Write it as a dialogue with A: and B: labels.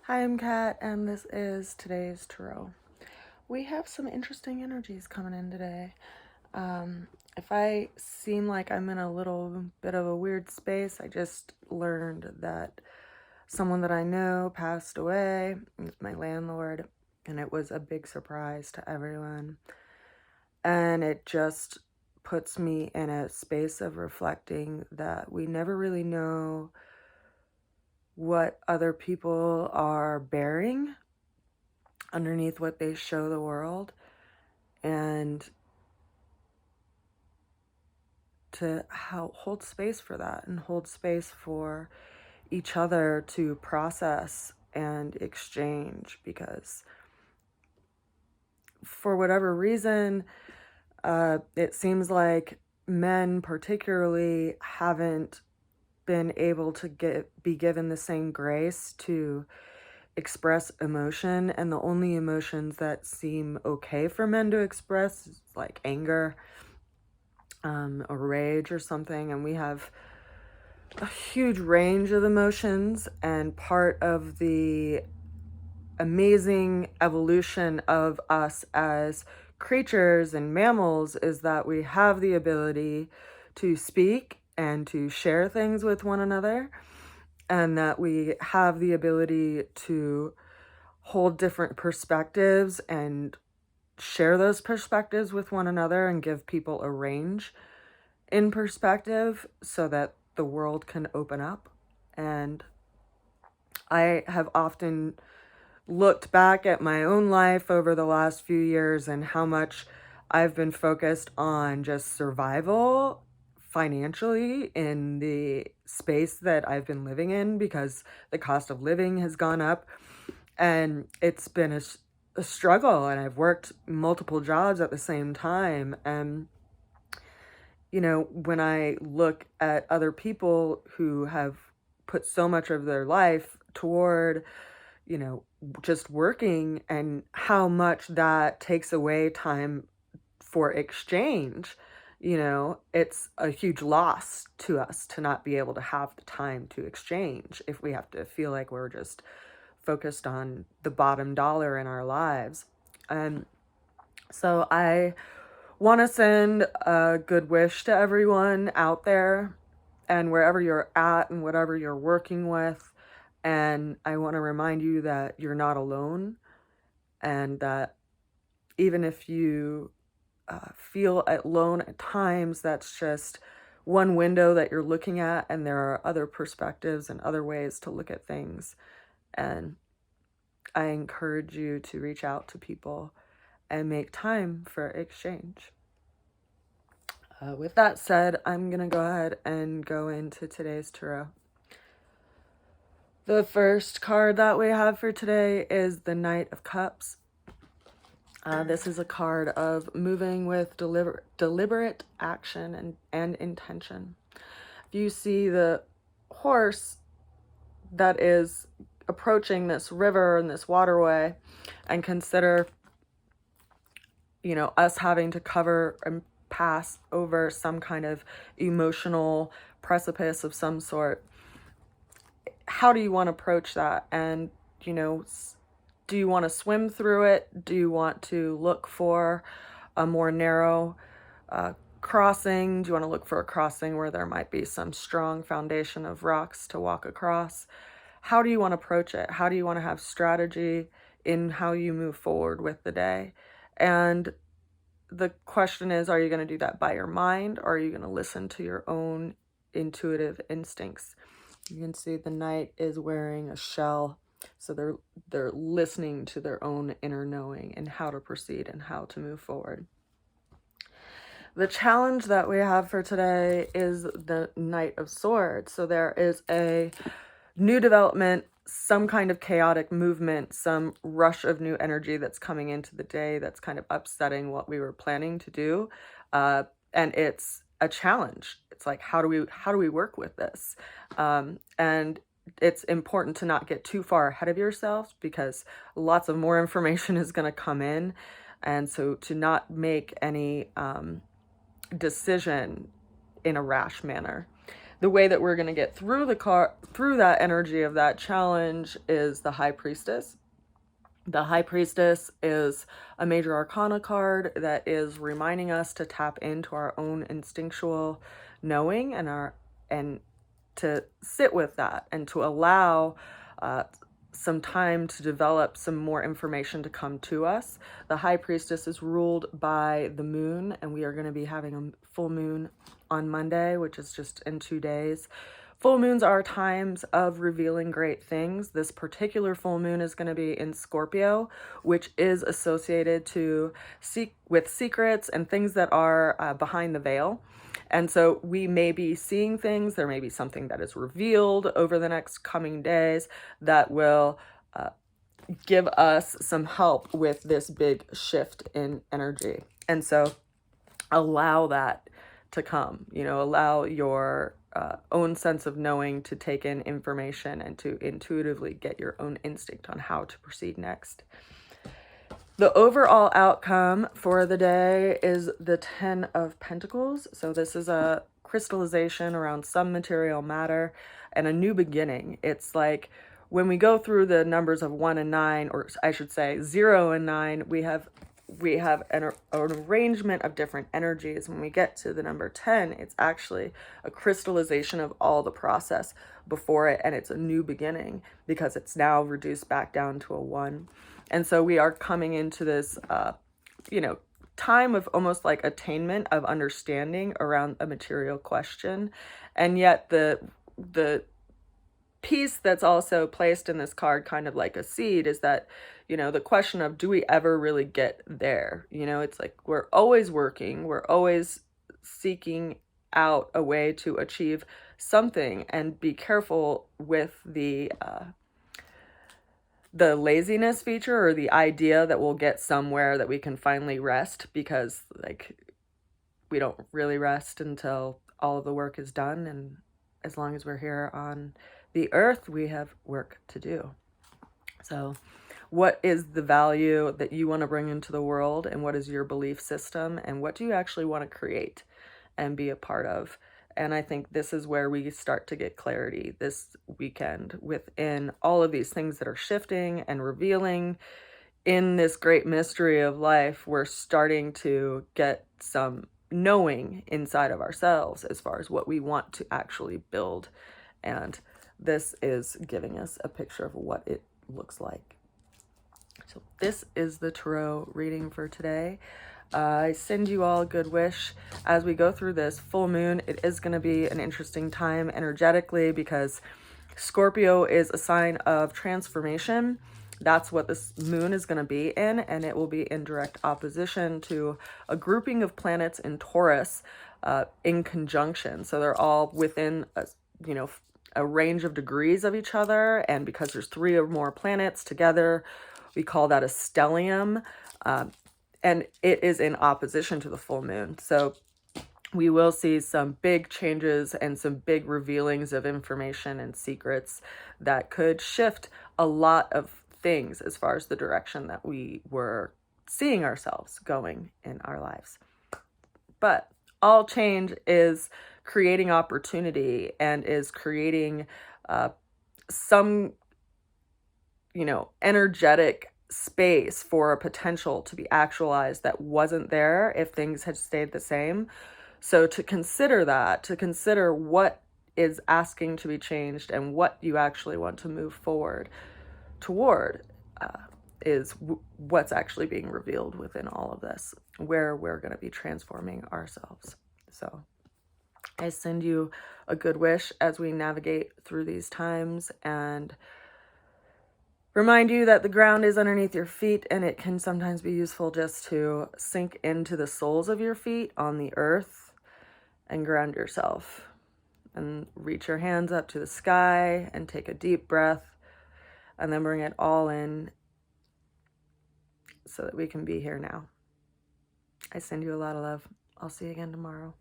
A: Hi, I'm Kat, and this is today's tarot. We have some interesting energies coming in today. If I seem like I'm in a little bit of a weird space, I just learned that someone that I know passed away. It's my landlord, and it was a big surprise to everyone. And it just puts me in a space of reflecting that we never really know what other people are bearing underneath what they show the world, and to hold space for that and hold space for each other to process and exchange, because for whatever reason, it seems like men particularly haven't been able to be given the same grace to express emotion, and the only emotions that seem okay for men to express is like anger, or rage or something. And we have a huge range of emotions, and part of the amazing evolution of us as creatures and mammals is that we have the ability to speak and to share things with one another, and that we have the ability to hold different perspectives and share those perspectives with one another and give people a range in perspective so that the world can open up. And I have often looked back at my own life over the last few years and how much I've been focused on just survival financially in the space that I've been living in, because the cost of living has gone up, and it's been a struggle, and I've worked multiple jobs at the same time. And you know, when I look at other people who have put so much of their life toward, you know, just working, and how much that takes away time for exchange, you know, it's a huge loss to us to not be able to have the time to exchange if we have to feel like we're just focused on the bottom dollar in our lives. And so I want to send a good wish to everyone out there and wherever you're at and whatever you're working with. And I want to remind you that you're not alone, and that even if you feel alone at times, that's just one window that you're looking at, and there are other perspectives and other ways to look at things. And I encourage you to reach out to people and make time for exchange. With that said, I'm going to go ahead and go into today's tarot. The first card that we have for today is the Knight of Cups. This is a card of moving with deliberate action and intention. If you see the horse that is approaching this river and this waterway, and consider, you know, us having to cover and pass over some kind of emotional precipice of some sort, how do you want to approach that? And, you know, do you want to swim through it? Do you want to look for a more narrow crossing? Do you want to look for a crossing where there might be some strong foundation of rocks to walk across? How do you want to approach it? How do you want to have strategy in how you move forward with the day? And the question is, are you going to do that by your mind, or are you going to listen to your own intuitive instincts? You can see the knight is wearing a shell, so they're listening to their own inner knowing and how to proceed and how to move forward. The challenge that we have for today is the Knight of Swords. So there is a new development, some kind of chaotic movement, some rush of new energy that's coming into the day that's kind of upsetting what we were planning to do. And it's a challenge. It's like, how do we work with this? And it's important to not get too far ahead of yourself, because lots of more information is going to come in. And so to not make any decision in a rash manner. the way that we're going to get through through that energy of that challenge is the High Priestess. The High Priestess is a major arcana card that is reminding us to tap into our own instinctual knowing and to sit with that and to allow some time to develop some more information to come to us. The High Priestess is ruled by the moon, and we are going to be having a full moon on Monday, which is just in 2 days. Full moons are times of revealing great things. This particular full moon is going to be in Scorpio, which is associated with secrets and things that are behind the veil. And so we may be seeing things. There may be something that is revealed over the next coming days that will give us some help with this big shift in energy. And so allow that to come, allow your own sense of knowing to take in information and to intuitively get your own instinct on how to proceed next. The overall outcome for the day is the 10 of Pentacles. So this is a crystallization around some material matter and a new beginning. It's like when we go through the numbers of 1 and 9, or I should say 0 and 9, we have an arrangement of different energies. When we get to the number 10, it's actually a crystallization of all the process before it, and it's a new beginning because it's now reduced back down to a 1. And so we are coming into this, time of almost like attainment of understanding around a material question. And yet the piece that's also placed in this card, kind of like a seed, is that, the question of, do we ever really get there? It's like we're always working, we're always seeking out a way to achieve something, and be careful with the laziness feature, or the idea that we'll get somewhere, that we can finally rest, because we don't really rest until all of the work is done. And as long as we're here on the earth, we have work to do. So what is the value that you want to bring into the world, and what is your belief system, and what do you actually want to create and be a part of? And I think this is where we start to get clarity this weekend within all of these things that are shifting and revealing in this great mystery of life. We're starting to get some knowing inside of ourselves as far as what we want to actually build. And this is giving us a picture of what it looks like. So this is the tarot reading for today. I send you all a good wish as we go through this full moon. It is going to be an interesting time energetically, because Scorpio is a sign of transformation. That's what this moon is going to be in, and it will be in direct opposition to a grouping of planets in Taurus in conjunction. So they're all within a range of degrees of each other, and because there's 3 or more planets together, we call that a stellium. And it is in opposition to the full moon. So we will see some big changes and some big revealings of information and secrets that could shift a lot of things as far as the direction that we were seeing ourselves going in our lives. But all change is creating opportunity, and is creating some, energetic space for a potential to be actualized that wasn't there if things had stayed the same. So to consider what is asking to be changed and what you actually want to move forward toward is what's actually being revealed within all of this, where we're going to be transforming ourselves. So I send you a good wish as we navigate through these times, and remind you that the ground is underneath your feet, and it can sometimes be useful just to sink into the soles of your feet on the earth and ground yourself, and reach your hands up to the sky and take a deep breath, and then bring it all in so that we can be here now. I send you a lot of love. I'll see you again tomorrow.